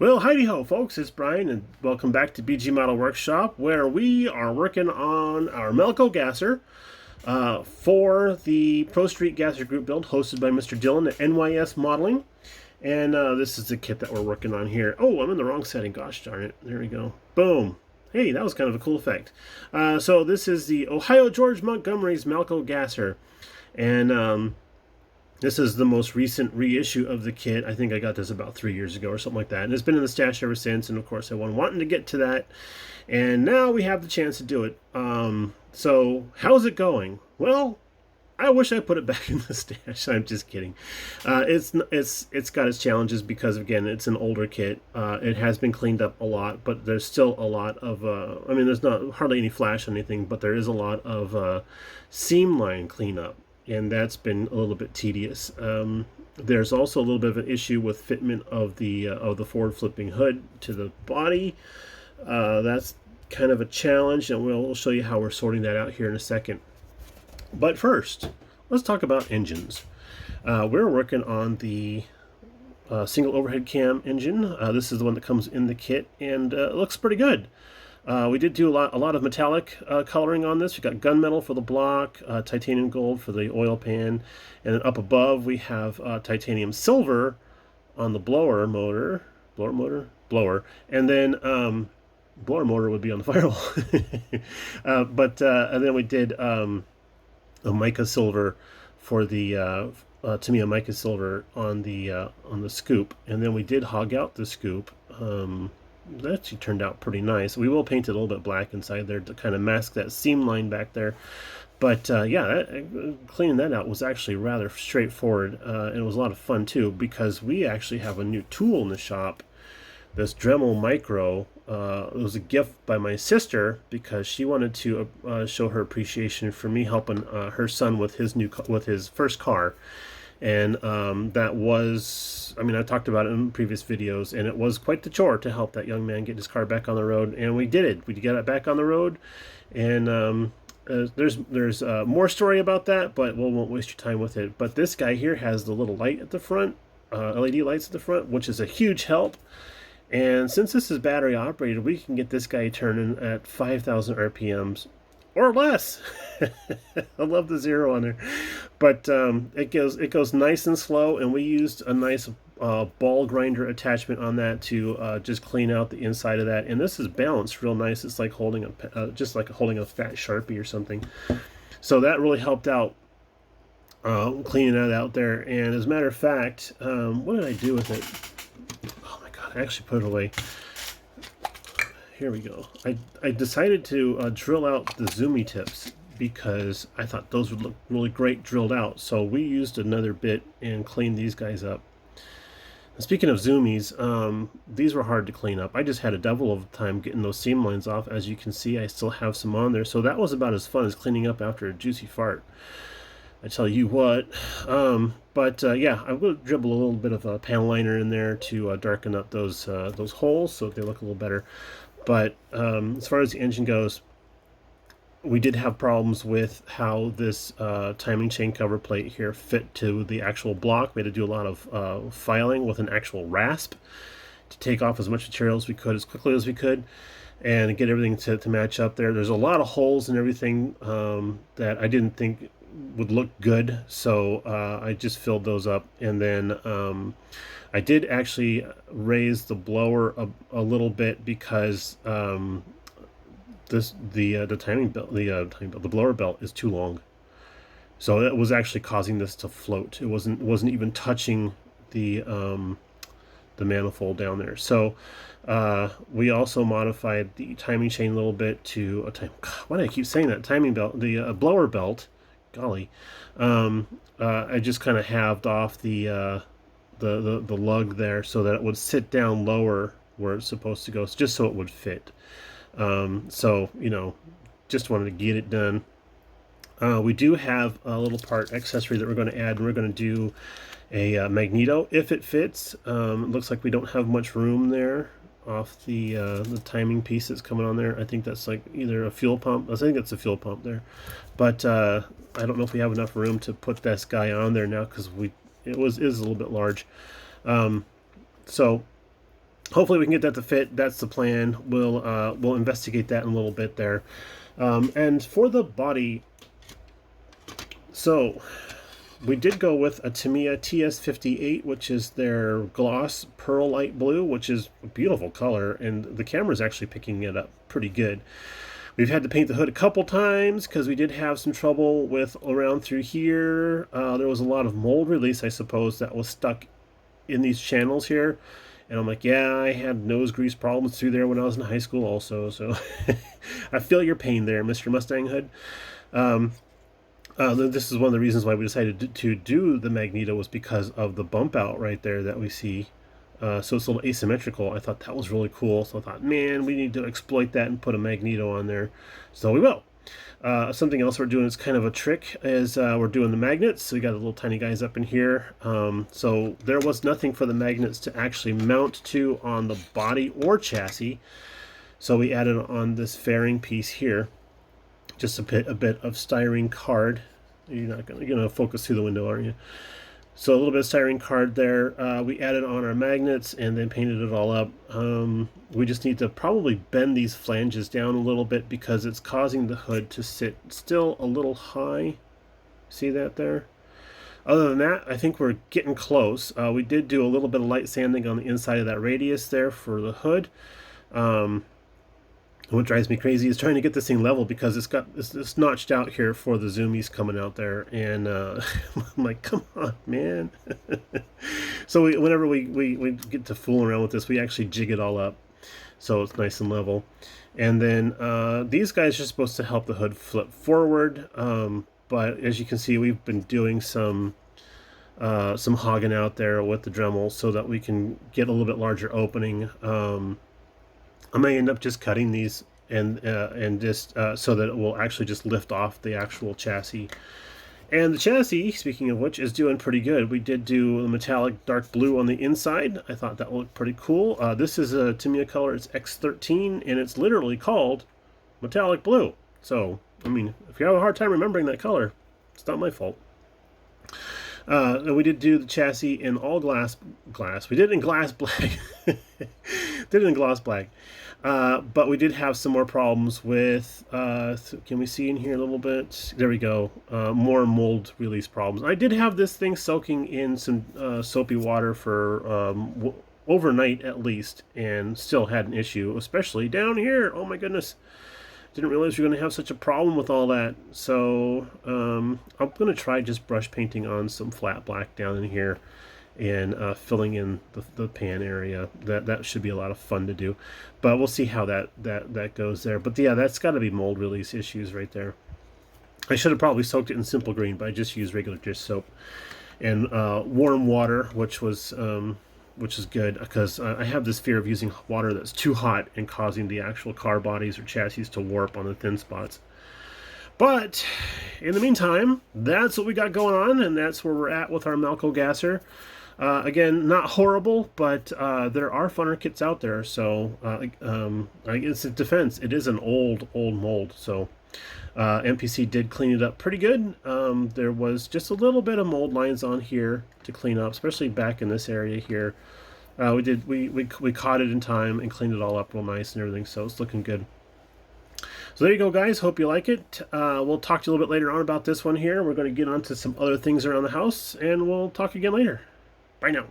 Well, heidi ho, folks. It's Brian, and welcome back to BG Model Workshop, where we are working on our Malco gasser for the Pro Street Gasser Group build hosted by Mr. Dillon at NYS Modeling. And this is the kit that we're working on here. Oh, I'm in the wrong setting. Gosh darn it. There we go. Boom. Hey, that was kind of a cool effect. So this is the Ohio George Montgomery's Malco gasser. And this is the most recent reissue of the kit. I think I got this about 3 years ago or something like that. And it's been in the stash ever since. And of course, I was wanting to get to that. And now we have the chance to do it. So how's it going? Well, I wish I put it back in the stash. I'm just kidding. It's got its challenges because again, it's an older kit. It has been cleaned up a lot, but there's still a lot of. I mean, there's not hardly any flash or anything, but there is a lot of seam line cleanup, and that's been a little bit tedious. There's also a little bit of an issue with fitment of the forward flipping hood to the body. That's kind of a challenge, and we'll show you how we're sorting that out here in a second. But first, let's talk about engines. We're working on the single overhead cam engine. This is the one that comes in the kit, and it looks pretty good. We did do a lot of metallic coloring on this. We got gunmetal for the block, titanium gold for the oil pan, and then up above we have titanium silver on the blower, and then blower motor would be on the firewall. And then we did a mica silver for the Tamiya mica silver on the scoop, and then we did hog out the scoop. That actually turned out pretty nice. We will paint it a little bit black inside there to kind of mask that seam line back there. But yeah, cleaning that out was actually rather straightforward, and it was a lot of fun too, because we actually have a new tool in the shop, this Dremel Micro. It was a gift by my sister because she wanted to show her appreciation for me helping her son with his first car. And that was, I mean, I talked about it in previous videos, and it was quite the chore to help that young man get his car back on the road, and we did it. We get it back on the road, and there's more story about that, but we won't waste your time with it. But this guy here has the little light at the front, LED lights at the front, which is a huge help. And since this is battery operated, we can get this guy turning at 5,000 RPMs or less. I love the zero on there, but it goes nice and slow. And we used a nice ball grinder attachment on that to just clean out the inside of that. And this is balanced real nice. It's like holding just like holding a fat Sharpie or something. So that really helped out cleaning that out there. And as a matter of fact, what did I do with it? I actually put it away. Here we go. I decided to drill out the zoomy tips because I thought those would look really great drilled out. So we used another bit and cleaned these guys up. And speaking of zoomies, these were hard to clean up. I just had a devil of a time getting those seam lines off. As you can see, I still have some on there. So that was about as fun as cleaning up after a juicy fart. I tell you what. Yeah, I will dribble a little bit of a panel liner in there to darken up those holes so they look a little better. But as far as the engine goes, we did have problems with how this timing chain cover plate here fit to the actual block. We had to do a lot of filing with an actual rasp to take off as much material as we could, as quickly as we could, and get everything to match up there. There's a lot of holes and everything that I didn't think would look good, so I just filled those up. And then I did actually raise the blower a little bit because the timing belt, the blower belt is too long, so it was actually causing this to float. It wasn't even touching the manifold down there. So we also modified the timing chain a little bit to a time. Why do I keep saying that? Timing belt, the blower belt. Golly, I just kind of halved off the lug there so that it would sit down lower where it's supposed to go, just so it would fit. So just wanted to get it done. We do have a little part accessory that we're going to add, and we're going to do a magneto if it fits. It looks like we don't have much room there off the timing piece that's coming on there. I think that's like either a fuel pump. I think it's a fuel pump there, but I don't know if we have enough room to put this guy on there now because it is a little bit large. So hopefully we can get that to fit. That's the plan. We'll investigate that in a little bit there. And for the body, so we did go with a Tamiya TS58, which is their gloss pearl light blue, which is a beautiful color, and the camera's actually picking it up pretty good. We've had to paint the hood a couple times because we did have some trouble with around through here. There was a lot of mold release, I suppose, that was stuck in these channels here. And I'm like, yeah, I had nose grease problems through there when I was in high school also. So I feel your pain there, Mr. Mustang Hood. This is one of the reasons why we decided to do the Magneto, was because of the bump out right there that we see. So it's a little asymmetrical. I thought that was really cool. So I thought, man, we need to exploit that and put a Magneto on there. So we will. Something else we're doing is kind of a trick, is we're doing the magnets. So we got the little tiny guys up in here. So there was nothing for the magnets to actually mount to on the body or chassis. So we added on this fairing piece here. Just a bit of styrene card. You're not gonna focus through the window, are you? So a little bit of styrene card there. We added on our magnets and then painted it all up. We just need to probably bend these flanges down a little bit because it's causing the hood to sit still a little high. See that there? Other than that, I think we're getting close. We did do a little bit of light sanding on the inside of that radius there for the hood. What drives me crazy is trying to get this thing level because it's notched out here for the zoomies coming out there, and I'm like, come on, man. So whenever we get to fool around with this, we actually jig it all up so it's nice and level. And then these guys are supposed to help the hood flip forward, but as you can see, we've been doing some hogging out there with the Dremel so that we can get a little bit larger opening. I may end up just cutting these and just so that it will actually just lift off the actual chassis. And the chassis, speaking of which, is doing pretty good. We did do the metallic dark blue on the inside. I thought that looked pretty cool. This is a Tamiya color. It's X13, and it's literally called metallic blue. So, I mean, if you have a hard time remembering that color, it's not my fault. And we did do the chassis in all glass. We did it in glass black. Did it in gloss black. But we did have some more problems with, can we see in here a little bit? There we go. More mold release problems. I did have this thing soaking in some soapy water for overnight at least, and still had an issue, especially down here. Oh my goodness. Didn't realize you're going to have such a problem with all that. So I'm going to try just brush painting on some flat black down in here and filling in the pan area. That should be a lot of fun to do. But we'll see how that goes there. But yeah, that's got to be mold release issues right there. I should have probably soaked it in Simple Green, but I just used regular dish soap and warm water, which is good because I have this fear of using water that's too hot and causing the actual car bodies or chassis to warp on the thin spots. But in the meantime, that's what we got going on, and that's where we're at with our Malco gasser. Again, not horrible, but there are funner kits out there, so it's a defense. It is an old mold, so MPC did clean it up pretty good. There was just a little bit of mold lines on here to clean up, especially back in this area here. We caught it in time and cleaned it all up real nice and everything, so it's looking good. So there you go, guys. Hope you like it. We'll talk to you a little bit later on about this one here. We're going to get on to some other things around the house, and we'll talk again later. Bye now.